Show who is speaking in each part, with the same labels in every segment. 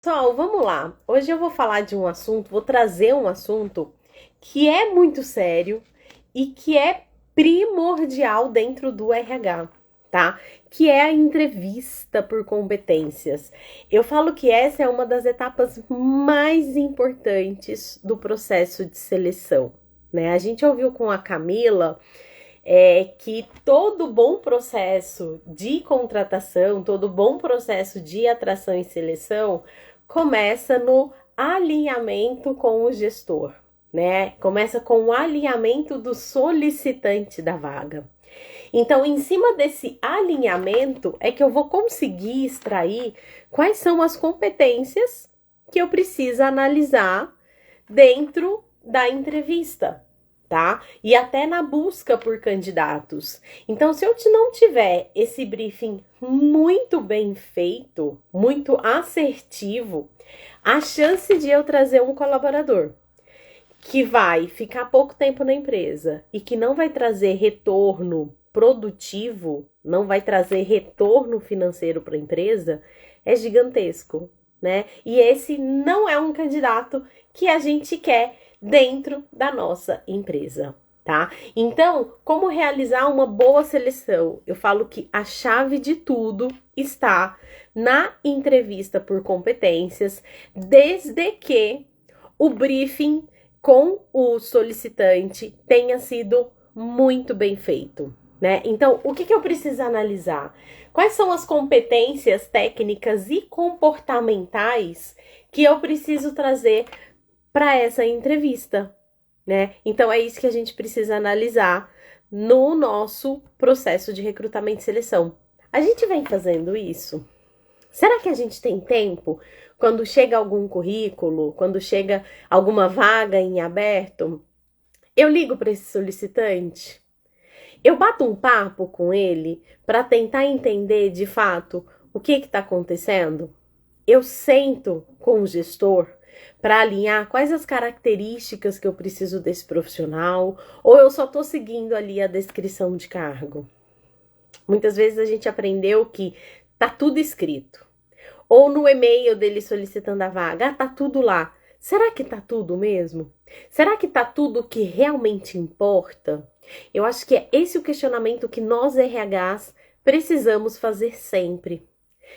Speaker 1: Pessoal, vamos lá. Hoje eu vou falar de um assunto, vou trazer um assunto que é muito sério e que é primordial dentro do RH, tá? Que é a entrevista por competências. Eu falo que essa é uma das etapas mais importantes do processo de seleção, né? A gente ouviu com a Camila que todo bom processo de contratação, todo bom processo de atração e seleção começa no alinhamento com o gestor, né? Começa com o alinhamento do solicitante da vaga. Então, em cima desse alinhamento é que eu vou conseguir extrair quais são as competências que eu preciso analisar dentro da entrevista, tá? E até na busca por candidatos. Então, se eu não tiver esse briefing muito bem feito, muito assertivo, a chance de eu trazer um colaborador que vai ficar pouco tempo na empresa e que não vai trazer retorno produtivo, não vai trazer retorno financeiro para a empresa, é gigantesco, né? E esse não é um candidato que a gente quer dentro da nossa empresa, tá? Então, como realizar uma boa seleção? Eu falo que a chave de tudo está na entrevista por competências, desde que o briefing com o solicitante tenha sido muito bem feito, né? Então, o que eu preciso analisar? Quais são as competências técnicas e comportamentais que eu preciso trazer para essa entrevista, né? Então, é isso que a gente precisa analisar no nosso processo de recrutamento e seleção. A gente vem fazendo isso? Será que a gente tem tempo quando chega algum currículo, quando chega alguma vaga em aberto? Eu ligo para esse solicitante? Eu bato um papo com ele para tentar entender de fato o que está acontecendo? Eu sento com o gestor para alinhar quais as características que eu preciso desse profissional, ou eu só estou seguindo ali a descrição de cargo? Muitas vezes a gente aprendeu que tá tudo escrito. Ou no e-mail dele solicitando a vaga, tá tudo lá. Será que tá tudo mesmo? Será que tá tudo o que realmente importa? Eu acho que é esse o questionamento que nós RHs precisamos fazer sempre.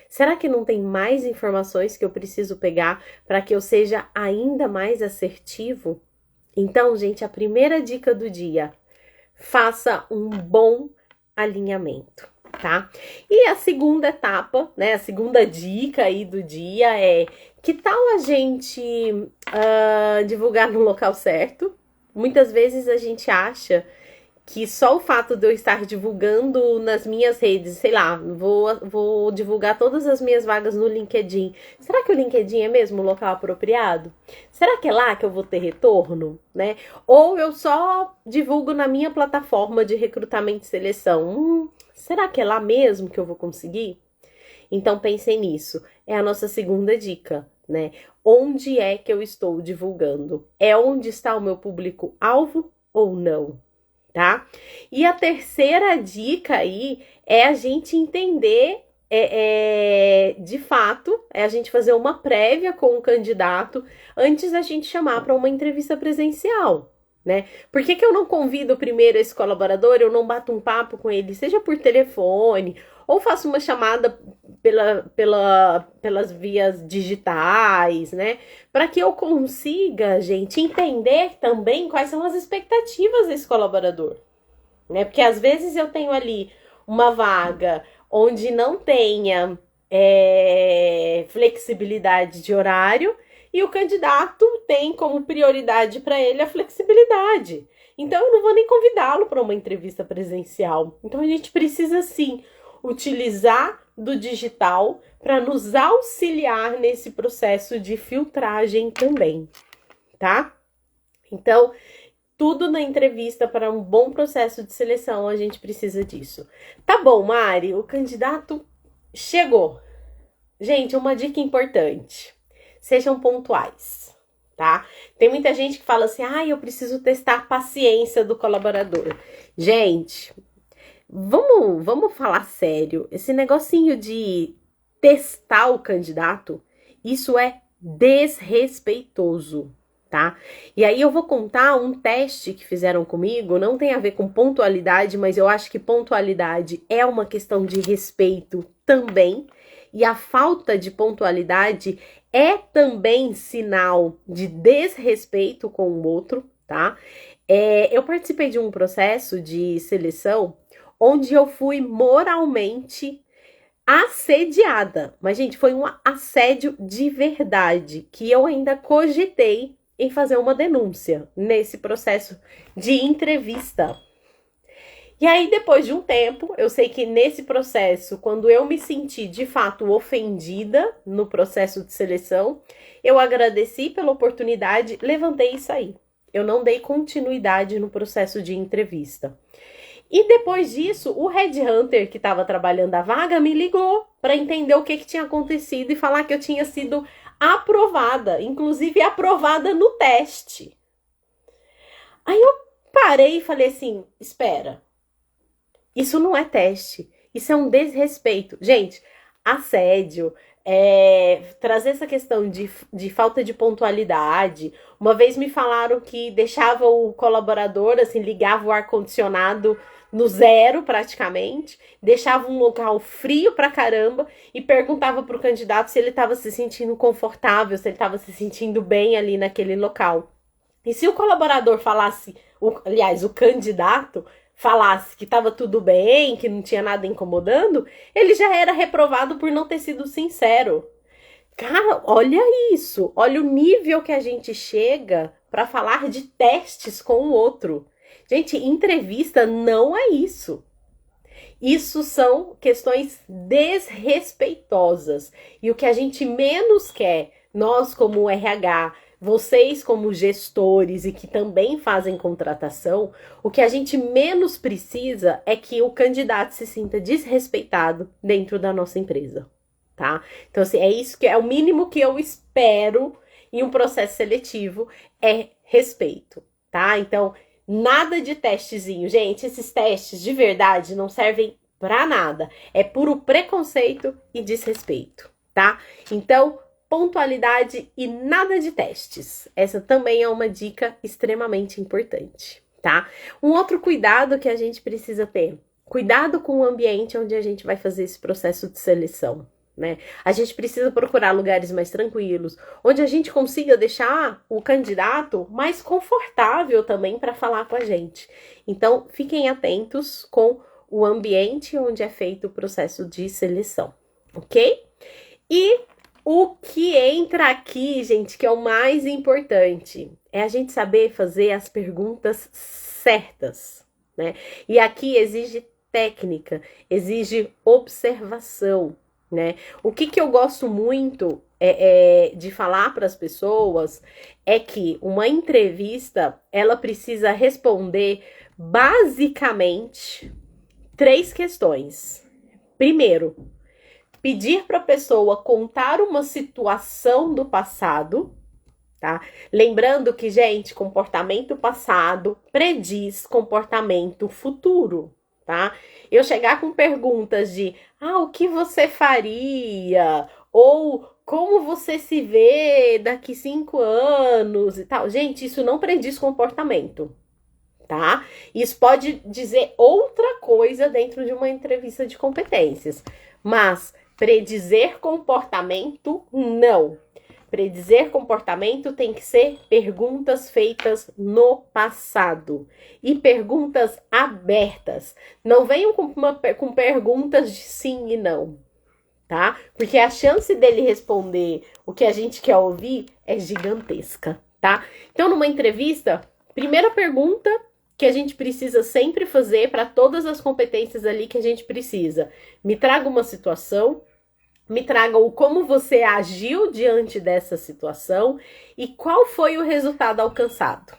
Speaker 1: Será que não tem mais informações que eu preciso pegar para que eu seja ainda mais assertivo? Então, gente, a primeira dica do dia: faça um bom alinhamento, tá? E a segunda etapa, né, a segunda dica aí do dia é: que tal a gente divulgar no local certo? Muitas vezes a gente acha que só o fato de eu estar divulgando nas minhas redes, sei lá, vou divulgar todas as minhas vagas no LinkedIn. Será que o LinkedIn é mesmo o local apropriado? Será que é lá que eu vou ter retorno, né? Ou eu só divulgo na minha plataforma de recrutamento e seleção? Será que é lá mesmo que eu vou conseguir? Então pensem nisso. É a nossa segunda dica, né? Onde é que eu estou divulgando? É onde está o meu público-alvo ou não? Tá? E a terceira dica aí é a gente entender, de fato, é a gente fazer uma prévia com o candidato antes da gente chamar para uma entrevista presencial, né? Por que eu não convido primeiro esse colaborador, eu não bato um papo com ele, seja por telefone, ou faço uma chamada pelas vias digitais, né? Para que eu consiga, gente, entender também quais são as expectativas desse colaborador, né? Porque às vezes eu tenho ali uma vaga onde não tenha flexibilidade de horário e o candidato tem como prioridade para ele a flexibilidade. Então eu não vou nem convidá-lo para uma entrevista presencial. Então a gente precisa sim utilizar do digital para nos auxiliar nesse processo de filtragem também, tá? Então, tudo na entrevista para um bom processo de seleção, a gente precisa disso. Tá bom, Mari, o candidato chegou. Gente, uma dica importante: sejam pontuais, tá? Tem muita gente que fala assim: eu preciso testar a paciência do colaborador. Gente, vamos falar sério. Esse negocinho de testar o candidato, Isso é desrespeitoso, tá? E aí eu vou contar um teste que fizeram comigo, não tem a ver com pontualidade, mas eu acho que pontualidade é uma questão de respeito também, e a falta de pontualidade é também sinal de desrespeito com o outro, tá? Eu participei de um processo de seleção onde eu fui moralmente assediada. Mas, gente, foi um assédio de verdade que eu ainda cogitei em fazer uma denúncia nesse processo de entrevista. E aí, depois de um tempo, eu sei que nesse processo, quando eu me senti de fato ofendida no processo de seleção, eu agradeci pela oportunidade, levantei e saí. Eu não dei continuidade no processo de entrevista. E depois disso, o headhunter que estava trabalhando a vaga me ligou para entender o que tinha acontecido e falar que eu tinha sido aprovada, inclusive aprovada no teste. Aí eu parei e falei assim, espera, isso não é teste, isso é um desrespeito. Gente, assédio, trazer essa questão de falta de pontualidade. Uma vez me falaram que deixava o colaborador, assim, ligava o ar-condicionado no zero praticamente, deixava um local frio pra caramba e perguntava pro candidato se ele estava se sentindo confortável, se ele estava se sentindo bem ali naquele local. E se o colaborador falasse, aliás, o candidato falasse que estava tudo bem, que não tinha nada incomodando, ele já era reprovado por não ter sido sincero. Cara, olha isso, olha o nível que a gente chega para falar de testes com o outro. Gente, entrevista não é isso. Isso são questões desrespeitosas. E o que a gente menos quer, nós como RH, vocês como gestores e que também fazem contratação, o que a gente menos precisa é que o candidato se sinta desrespeitado dentro da nossa empresa, tá? Então, assim, é isso que é o mínimo que eu espero em um processo seletivo, é respeito, tá? Então, nada de testezinho. Gente, esses testes de verdade não servem pra nada. É puro preconceito e desrespeito, tá? Então, pontualidade e nada de testes. Essa também é uma dica extremamente importante, tá? Um outro cuidado que a gente precisa ter. Cuidado com o ambiente onde a gente vai fazer esse processo de seleção, né? A gente precisa procurar lugares mais tranquilos, onde a gente consiga deixar o candidato mais confortável também para falar com a gente. Então, fiquem atentos com o ambiente onde é feito o processo de seleção, ok? E o que entra aqui, gente, que é o mais importante, é a gente saber fazer as perguntas certas, né? E aqui exige técnica, exige observação, né? O que eu gosto muito de falar para as pessoas é que uma entrevista, ela precisa responder basicamente 3 questões. Primeiro, pedir para a pessoa contar uma situação do passado, tá? Lembrando que, gente, comportamento passado prediz comportamento futuro, tá? Eu chegar com perguntas de, o que você faria? Ou como você se vê daqui 5 anos e tal. Gente, isso não prediz comportamento, tá? Isso pode dizer outra coisa dentro de uma entrevista de competências, mas predizer comportamento, não. Predizer comportamento tem que ser perguntas feitas no passado. E perguntas abertas. Não venham com perguntas de sim e não, tá? Porque a chance dele responder o que a gente quer ouvir é gigantesca, tá? Então, numa entrevista, primeira pergunta que a gente precisa sempre fazer para todas as competências ali que a gente precisa. Me traga uma situação, me traga o como você agiu diante dessa situação e qual foi o resultado alcançado,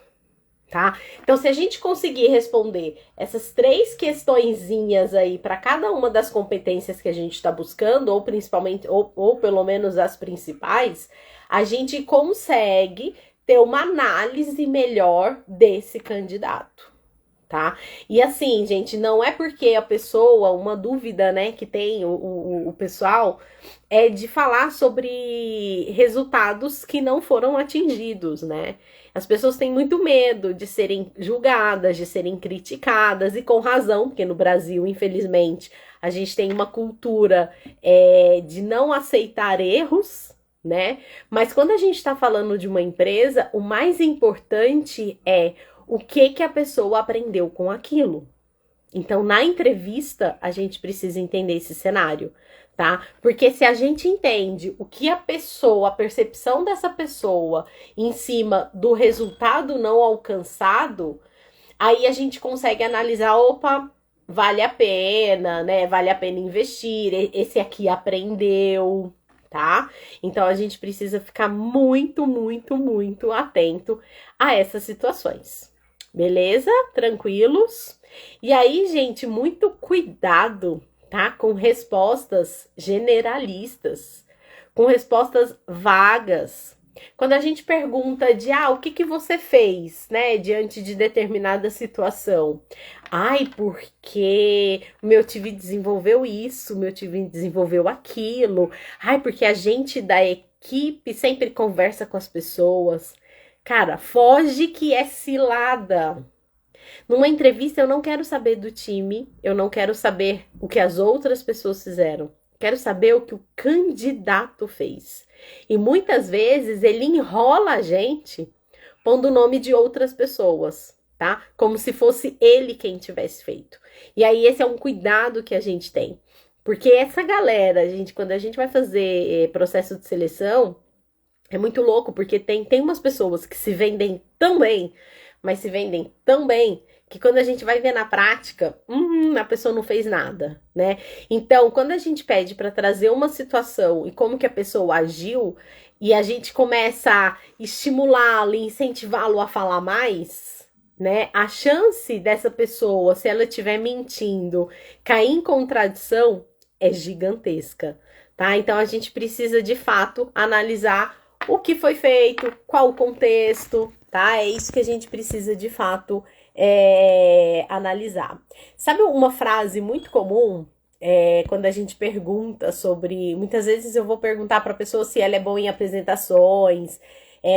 Speaker 1: tá? Então, se a gente conseguir responder essas 3 questõezinhas aí para cada uma das competências que a gente está buscando, ou principalmente, ou pelo menos as principais, a gente consegue ter uma análise melhor desse candidato, tá? E assim, gente, não é porque a pessoa, uma dúvida, né, que tem o pessoal, é de falar sobre resultados que não foram atingidos, né? As pessoas têm muito medo de serem julgadas, de serem criticadas, e com razão, porque no Brasil, infelizmente, a gente tem uma cultura de não aceitar erros, né? Mas quando a gente está falando de uma empresa, o mais importante é o que a pessoa aprendeu com aquilo. Então, na entrevista, a gente precisa entender esse cenário, tá? Porque se a gente entende o que a pessoa, a percepção dessa pessoa em cima do resultado não alcançado, aí a gente consegue analisar, opa, vale a pena, né? Vale a pena investir, esse aqui aprendeu, tá? Então a gente precisa ficar muito, muito, muito atento a essas situações. Beleza? Tranquilos? E aí, gente, muito cuidado, tá? Com respostas generalistas, com respostas vagas. Quando a gente pergunta de, o que você fez, né, diante de determinada situação? Ai, porque o meu time desenvolveu isso, o meu time desenvolveu aquilo. Ai, porque a gente da equipe sempre conversa com as pessoas. Cara, foge que é cilada. Numa entrevista eu não quero saber do time, eu não quero saber o que as outras pessoas fizeram. Quero saber o que o candidato fez. E muitas vezes ele enrola a gente pondo o nome de outras pessoas, tá? Como se fosse ele quem tivesse feito. E aí esse é um cuidado que a gente tem. Porque essa galera, gente, quando a gente vai fazer processo de seleção, é muito louco, porque tem umas pessoas que se vendem tão bem, mas se vendem tão bem, que quando a gente vai ver na prática, a pessoa não fez nada, né? Então, quando a gente pede para trazer uma situação e como que a pessoa agiu, e a gente começa a estimulá-lo e incentivá-lo a falar mais, né? A chance dessa pessoa, se ela estiver mentindo, cair em contradição é gigantesca, tá? Então, a gente precisa, de fato, analisar o que foi feito, qual o contexto, tá? É isso que a gente precisa, de fato, analisar. Sabe uma frase muito comum quando a gente pergunta sobre... Muitas vezes eu vou perguntar para a pessoa se ela é boa em apresentações,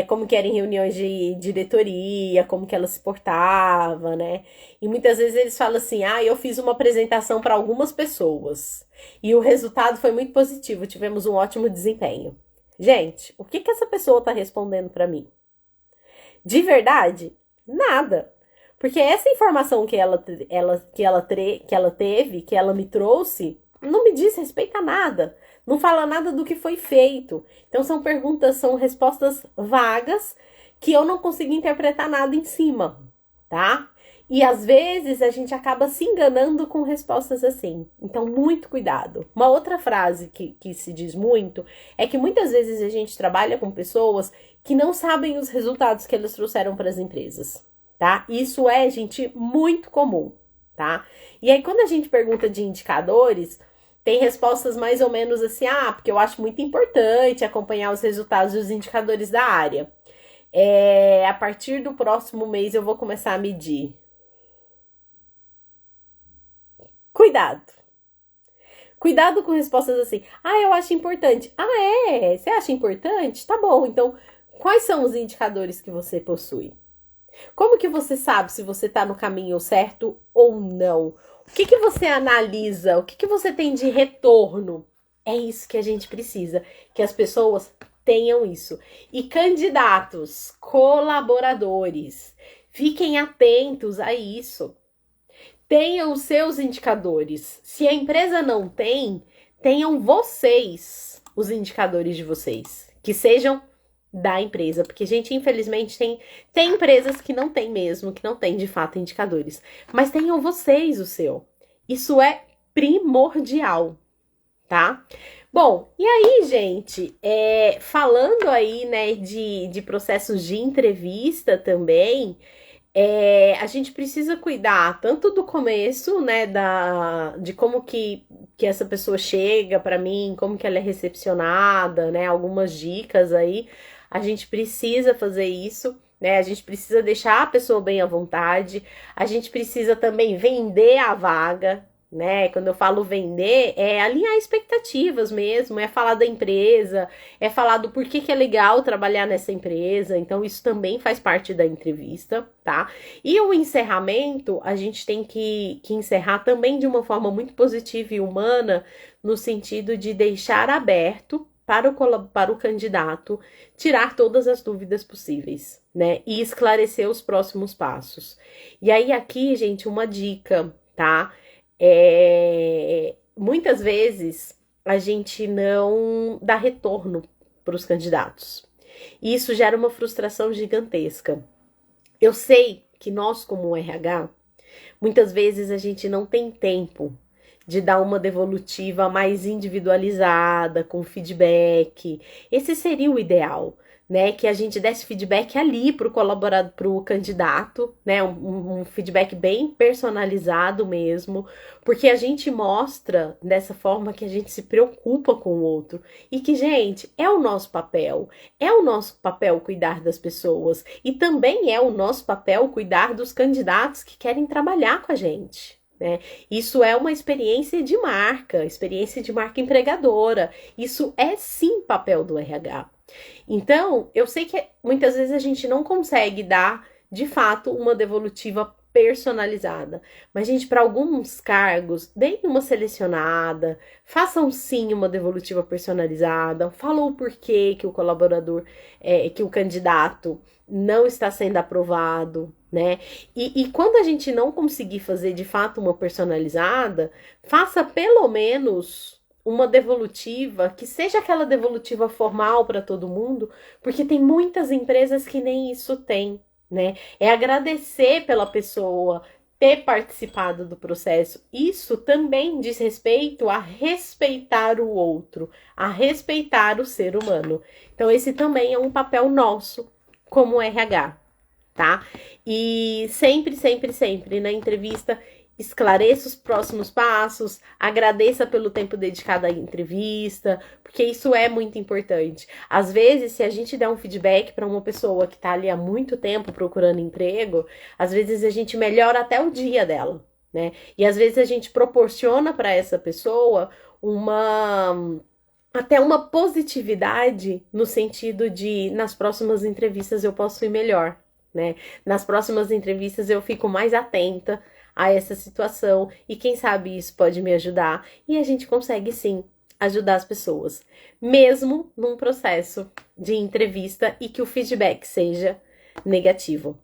Speaker 1: como que era em reuniões de diretoria, como que ela se portava, né? E muitas vezes eles falam assim, eu fiz uma apresentação para algumas pessoas e o resultado foi muito positivo, tivemos um ótimo desempenho. Gente, o que essa pessoa tá respondendo para mim? De verdade? Nada. Porque essa informação que ela teve, que ela me trouxe, não me diz respeito a nada. Não fala nada do que foi feito. Então são perguntas, são respostas vagas que eu não consigo interpretar nada em cima, tá? E às vezes a gente acaba se enganando com respostas assim. Então, muito cuidado. Uma outra frase que se diz muito é que muitas vezes a gente trabalha com pessoas que não sabem os resultados que elas trouxeram para as empresas, tá? Isso é, gente, muito comum, tá? E aí, quando a gente pergunta de indicadores, tem respostas mais ou menos assim, porque eu acho muito importante acompanhar os resultados dos indicadores da área. A partir do próximo mês eu vou começar a medir. Cuidado. Cuidado com respostas assim. Eu acho importante. Você acha importante? Tá bom. Então, quais são os indicadores que você possui? Como que você sabe se você tá no caminho certo ou não? O que você analisa? O que você tem de retorno? É isso que a gente precisa. Que as pessoas tenham isso. E candidatos, colaboradores, fiquem atentos a isso. Tenham os seus indicadores. Se a empresa não tem, tenham vocês os indicadores de vocês. Que sejam da empresa. Porque, gente, infelizmente, tem empresas que não tem mesmo, que não tem, de fato, indicadores. Mas tenham vocês o seu. Isso é primordial, tá? Bom, e aí, gente, falando aí, né, de processos de entrevista também... a gente precisa cuidar tanto do começo, né, de como que essa pessoa chega para mim, como que ela é recepcionada, né, algumas dicas aí, a gente precisa fazer isso, né? A gente precisa deixar a pessoa bem à vontade, a gente precisa também vender a vaga, né? Quando eu falo vender, é alinhar expectativas mesmo, é falar da empresa, é falar do porquê que é legal trabalhar nessa empresa. Então, isso também faz parte da entrevista, tá? E o encerramento, a gente tem que encerrar também de uma forma muito positiva e humana, no sentido de deixar aberto para o candidato tirar todas as dúvidas possíveis, né? E esclarecer os próximos passos. E aí, aqui, gente, uma dica, tá? Muitas vezes a gente não dá retorno para os candidatos. E isso gera uma frustração gigantesca. Eu sei que nós, como RH, muitas vezes a gente não tem tempo de dar uma devolutiva mais individualizada, com feedback. Esse seria o ideal, né? Que a gente desse feedback ali para o colaborador, para o candidato, né? Um feedback bem personalizado mesmo, porque a gente mostra dessa forma que a gente se preocupa com o outro e que, gente, é o nosso papel cuidar das pessoas e também é o nosso papel cuidar dos candidatos que querem trabalhar com a gente. Né? Isso é uma experiência de marca empregadora. Isso é sim papel do RH. Então, eu sei que muitas vezes a gente não consegue dar, de fato, uma devolutiva personalizada. Mas, gente, para alguns cargos, deem uma selecionada, façam sim uma devolutiva personalizada, falam o porquê que o colaborador, que o candidato não está sendo aprovado, né? E quando a gente não conseguir fazer de fato uma personalizada, faça pelo menos uma devolutiva, que seja aquela devolutiva formal para todo mundo, porque tem muitas empresas que nem isso tem, né? É agradecer pela pessoa ter participado do processo. Isso também diz respeito a respeitar o outro, a respeitar o ser humano. Então, esse também é um papel nosso como RH, tá? E sempre, sempre, sempre na entrevista esclareça os próximos passos, agradeça pelo tempo dedicado à entrevista, porque isso é muito importante. Às vezes, se a gente der um feedback para uma pessoa que está ali há muito tempo procurando emprego, às vezes a gente melhora até o dia dela, né? E às vezes a gente proporciona para essa pessoa até uma positividade no sentido de nas próximas entrevistas eu posso ir melhor, né? Nas próximas entrevistas eu fico mais atenta a essa situação e quem sabe isso pode me ajudar e a gente consegue sim ajudar as pessoas, mesmo num processo de entrevista e que o feedback seja negativo.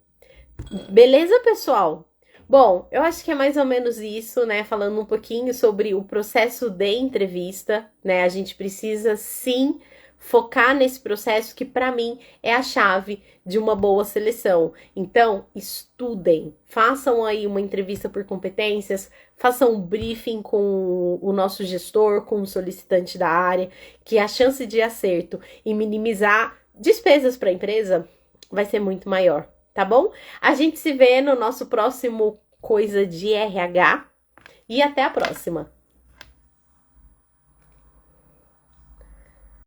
Speaker 1: Beleza, pessoal? Bom, eu acho que é mais ou menos isso, né? Falando um pouquinho sobre o processo de entrevista, né? A gente precisa sim focar nesse processo que para mim é a chave de uma boa seleção. Então, estudem, façam aí uma entrevista por competências, façam um briefing com o nosso gestor, com o solicitante da área, que a chance de acerto e minimizar despesas para a empresa vai ser muito maior. Tá bom? A gente se vê no nosso próximo Coisa de RH e até a próxima!